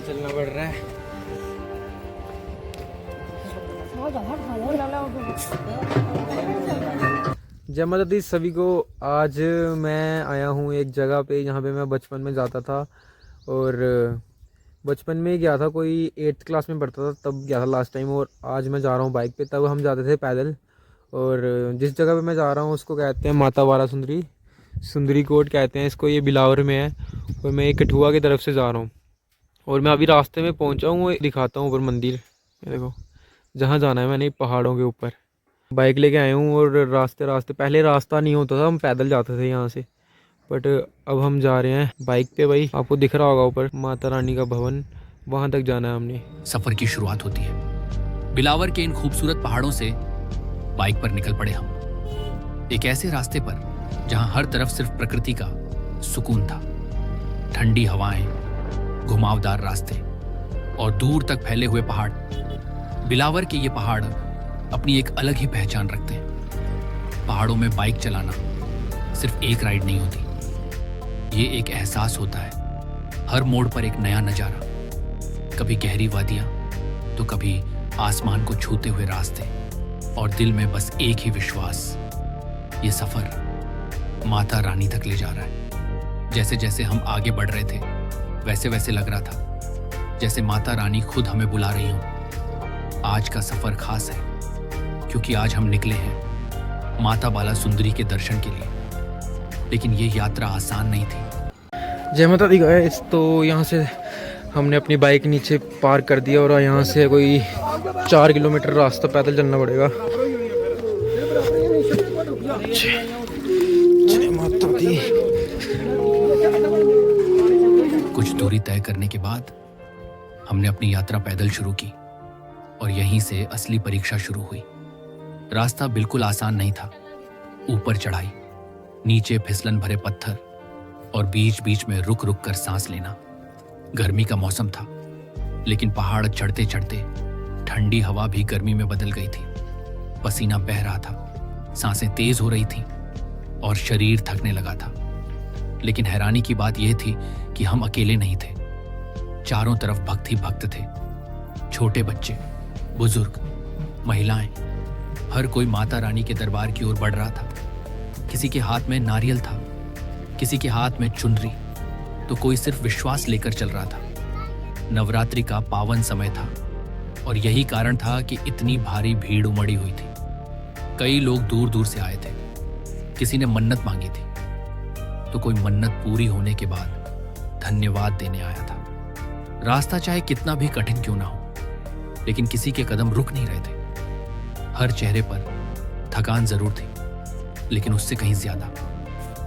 चलना पड़ रहा है। जय माता दी सभी को। आज मैं आया हूँ एक जगह पे जहाँ पे मैं बचपन में जाता था, और बचपन में गया था, कोई 8th क्लास में पढ़ता था तब गया था लास्ट टाइम। और आज मैं जा रहा हूँ बाइक पे, तब हम जाते थे पैदल। और जिस जगह पे मैं जा रहा हूँ उसको कहते हैं माता बाला सुंदरी कोट कहते हैं इसको। ये बिलावर में है और मैं एक कठुआ की तरफ से जा रहा हूँ। और मैं अभी रास्ते में पहुँचा हूँ, दिखाता हूँ ऊपर मंदिर। ये देखो जहाँ जाना है मैंने, पहाड़ों के ऊपर बाइक लेके आया हूँ। और रास्ते पहले रास्ता नहीं होता था, हम पैदल जाते थे यहाँ से, बट अब हम जा रहे हैं बाइक पे। भाई आपको दिख रहा होगा ऊपर माता रानी का भवन, वहाँ तक जाना है हमने। सफर की शुरुआत होती है बिलावर के इन खूबसूरत पहाड़ों से। बाइक पर निकल पड़े हम एक ऐसे रास्ते पर जहां हर तरफ सिर्फ प्रकृति का सुकून था। ठंडी हवाएं, घुमावदार रास्ते और दूर तक फैले हुए पहाड़। बिलावर के ये पहाड़ अपनी एक अलग ही पहचान रखते हैं। पहाड़ों में बाइक चलाना सिर्फ एक राइड नहीं होती, ये एक एहसास होता है। हर मोड़ पर एक नया नजारा, कभी गहरी वादियां तो कभी आसमान को छूते हुए रास्ते, और दिल में बस एक ही विश्वास, ये सफर माता रानी तक ले जा रहा है। जैसे जैसे हम आगे बढ़ रहे थे वैसे वैसे लग रहा था जैसे माता रानी खुद हमें बुला रही हो। आज का सफर खास है क्योंकि आज हम निकले हैं माता बाला सुंदरी के दर्शन के लिए। लेकिन ये यात्रा आसान नहीं थी। जय माता दी गाइस। तो यहाँ से हमने अपनी बाइक नीचे पार्क कर दिया और यहाँ से कोई 4 किलोमीटर रास्ता पैदल चलना पड़ेगा। जय माता दी। कुछ दूरी तय करने के बाद हमने अपनी यात्रा पैदल शुरू की और यहीं से असली परीक्षा शुरू हुई। रास्ता बिल्कुल आसान नहीं था। ऊपर चढ़ाई, नीचे फिसलन भरे पत्थर और बीच बीच में रुक रुक कर सांस लेना। गर्मी का मौसम था, लेकिन पहाड़ चढ़ते चढ़ते ठंडी हवा भी गर्मी में बदल गई थी। पसीना बह रहा था, सांसें तेज हो रही थीं और शरीर थकने लगा था। लेकिन हैरानी की बात यह थी कि हम अकेले नहीं थे। चारों तरफ भक्त ही भक्त थे। छोटे बच्चे, बुजुर्ग, महिलाएं, हर कोई माता रानी के दरबार की ओर बढ़ रहा था। किसी के हाथ में नारियल था, किसी के हाथ में चुनरी, तो कोई सिर्फ विश्वास लेकर चल रहा था। नवरात्रि का पावन समय था और यही कारण था कि इतनी भारी भीड़ उमड़ी हुई थी। कई लोग दूर दूर से आए थे। किसी ने मन्नत मांगी थी तो कोई मन्नत पूरी होने के बाद धन्यवाद देने आया था। रास्ता चाहे कितना भी कठिन क्यों ना हो, लेकिन किसी के कदम रुक नहीं रहे थे। हर चेहरे पर थकान जरूर थी, लेकिन उससे कहीं ज्यादा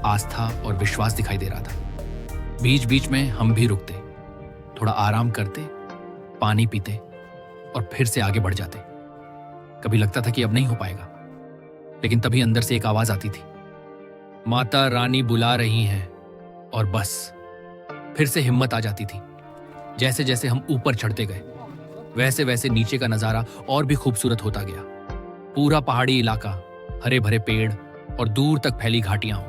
आस्था और विश्वास दिखाई दे रहा था। बीच बीच में हम भी रुकते, थोड़ा आराम करते, पानी पीते और फिर से आगे बढ़ जाते। कभी लगता था कि अब नहीं हो पाएगा, लेकिन तभी अंदर से एक आवाज आती थी, माता रानी बुला रही हैं। और बस फिर से हिम्मत आ जाती थी। जैसे जैसे हम ऊपर चढ़ते गए वैसे वैसे नीचे का नजारा और भी खूबसूरत होता गया। पूरा पहाड़ी इलाका, हरे भरे पेड़ और दूर तक फैली घाटियां।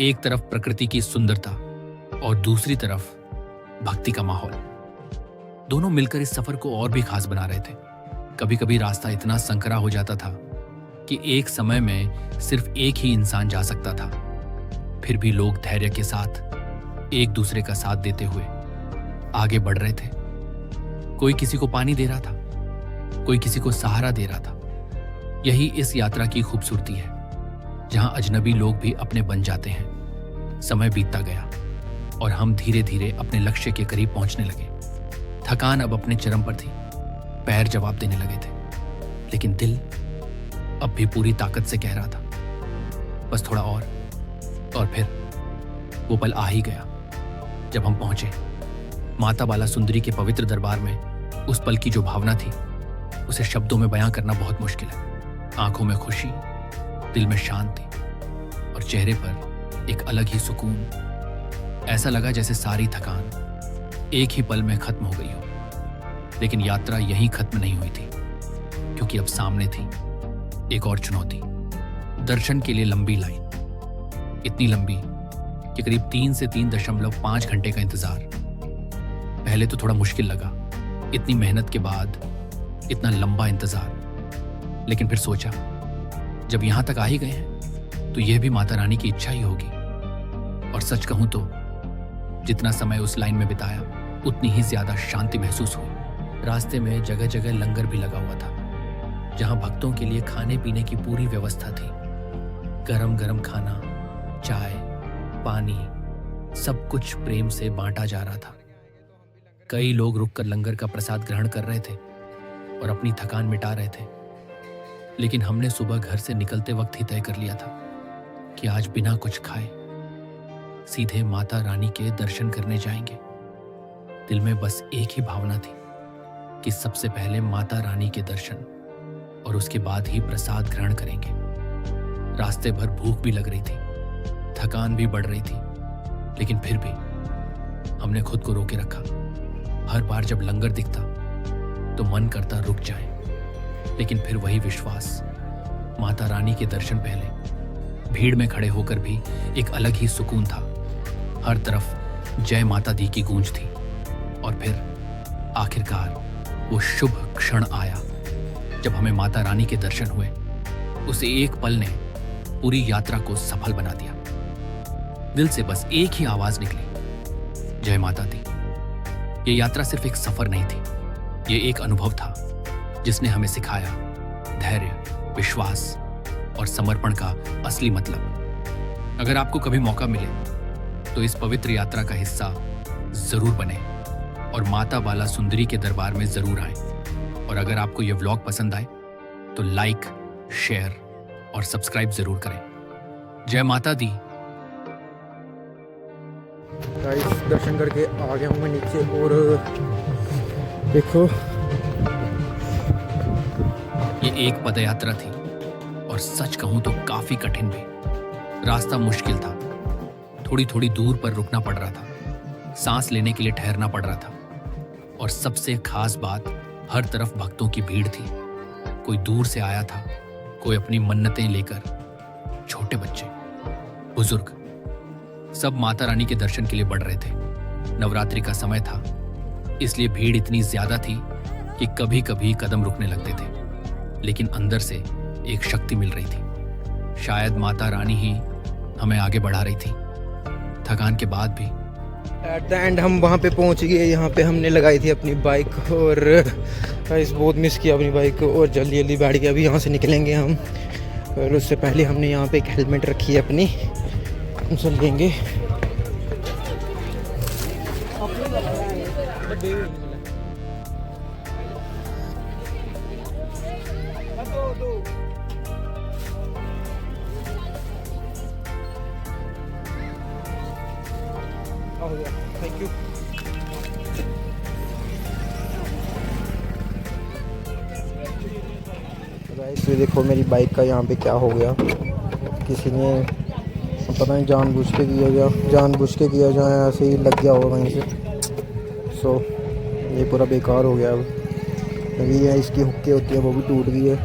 एक तरफ प्रकृति की सुंदरता और दूसरी तरफ भक्ति का माहौल। दोनों मिलकर इस सफर को और भी खास बना रहे थे। कभी कभी रास्ता इतना संकरा हो जाता था कि एक समय में सिर्फ एक ही इंसान जा सकता था। फिर भी लोग धैर्य के साथ एक दूसरे का साथ देते हुए आगे बढ़ रहे थे। कोई किसी को पानी दे रहा था, कोई किसी को सहारा दे रहा था। यही इस यात्रा की खूबसूरती है, जहां अजनबी लोग भी अपने बन जाते हैं। समय बीतता गया और हम धीरे धीरे अपने लक्ष्य के करीब पहुंचने लगे। थकान अब अपने चरम पर थी, पैर जवाब देने लगे थे, लेकिन दिल अब भी पूरी ताकत से कह रहा था, बस थोड़ा और फिर वो पल आ ही गया जब हम पहुंचे माता बाला सुंदरी के पवित्र दरबार में। उस पल की जो भावना थी उसे शब्दों में बयां करना बहुत मुश्किल है। आंखों में खुशी, दिल में शांति और चेहरे पर एक अलग ही सुकून। ऐसा लगा जैसे सारी थकान एक ही पल में खत्म हो गई हो। लेकिन यात्रा यहीं खत्म नहीं हुई थी, क्योंकि अब सामने थी एक और चुनौती। दर्शन के लिए लंबी लाइन, इतनी लंबी कि करीब 3 से 3.5 घंटे का इंतजार। पहले तो थोड़ा मुश्किल लगा, इतनी मेहनत के बाद इतना लंबा इंतजार। लेकिन फिर सोचा जब यहां तक आ ही गए हैं तो यह भी माता रानी की इच्छा ही होगी। और सच कहूं तो जितना समय उस लाइन में बिताया उतनी ही ज्यादा शांति महसूस हुई। रास्ते में जगह जगह लंगर भी लगा हुआ था, जहां भक्तों के लिए खाने पीने की पूरी व्यवस्था थी। गरम गरम खाना, चाय, पानी, सब कुछ प्रेम से बांटा जा रहा था। कई लोग रुककर लंगर का प्रसाद ग्रहण कर रहे थे और अपनी थकान मिटा रहे थे। लेकिन हमने सुबह घर से निकलते वक्त ही तय कर लिया था कि आज बिना कुछ खाए सीधे माता रानी के दर्शन करने जाएंगे। दिल में बस एक ही भावना थी कि सबसे पहले माता रानी के दर्शन और उसके बाद ही प्रसाद ग्रहण करेंगे। रास्ते भर भूख भी लग रही थी, थकान भी बढ़ रही थी, लेकिन फिर भी हमने खुद को रोके रखा। हर बार जब लंगर दिखता तो मन करता रुक जाए, लेकिन फिर वही विश्वास, माता रानी के दर्शन पहले। भीड़ में खड़े होकर भी एक अलग ही सुकून था। हर तरफ जय माता दी की गूंज थी। और फिर आखिरकार वो शुभ क्षण आया जब हमें माता रानी के दर्शन हुए। उस एक पल ने पूरी यात्रा को सफल बना दिया। दिल से बस एक ही आवाज निकली, जय माता दी। ये यात्रा सिर्फ एक सफर नहीं थी, ये एक अनुभव था जिसने हमें सिखाया धैर्य, विश्वास और समर्पण का असली मतलब। अगर आपको कभी मौका मिले तो इस पवित्र यात्रा का हिस्सा जरूर बने और माता बाला सुंदरी के दरबार में जरूर आएं। और अगर आपको यह व्लॉग पसंद आए तो लाइक, शेयर और सब्सक्राइब जरूर करें। जय माता दी। गाइस, दर्शन करके आ गया हूँ मैं नीचे और देखो ये एक पदयात्रा थी और सच कहूं तो काफी कठिन भी। रास्ता मुश्किल था, थोड़ी थोड़ी दूर पर रुकना पड़ रहा था, सांस लेने के लिए ठहरना पड़ रहा था। और सबसे खास बात, हर तरफ भक्तों की भीड़ थी। कोई दूर से आया था, कोई अपनी मन्नतें लेकर, छोटे बच्चे, बुजुर्ग, सब माता रानी के दर्शन के लिए बढ़ रहे थे। नवरात्रि का समय था, इसलिए भीड़ इतनी ज्यादा थी कि कभी कभी कदम रुकने लगते थे, लेकिन अंदर से एक शक्ति मिल रही थी। शायद माता रानी ही हमें आगे बढ़ा रही थी। थकान के बाद भी एट द एंड हम वहाँ पे पहुँच गए। यहाँ पे हमने लगाई थी अपनी बाइक और गाइस बहुत मिस किया अपनी बाइक को और जल्दी जल्दी बैठ गया। अभी यहाँ से निकलेंगे हम, और उससे पहले हमने यहाँ पे एक हेलमेट रखी है अपनी, उनसे लेंगे। Thank you. गाइस ये देखो मेरी बाइक का यहाँ पे क्या हो गया, किसी ने पता नहीं जानबूझ के किया जाए, ऐसे ही लग गया होगा वहीं से। सो ये पूरा बेकार हो गया। अब अभी ये इसकी हुक्के होती है वो भी टूट गई है।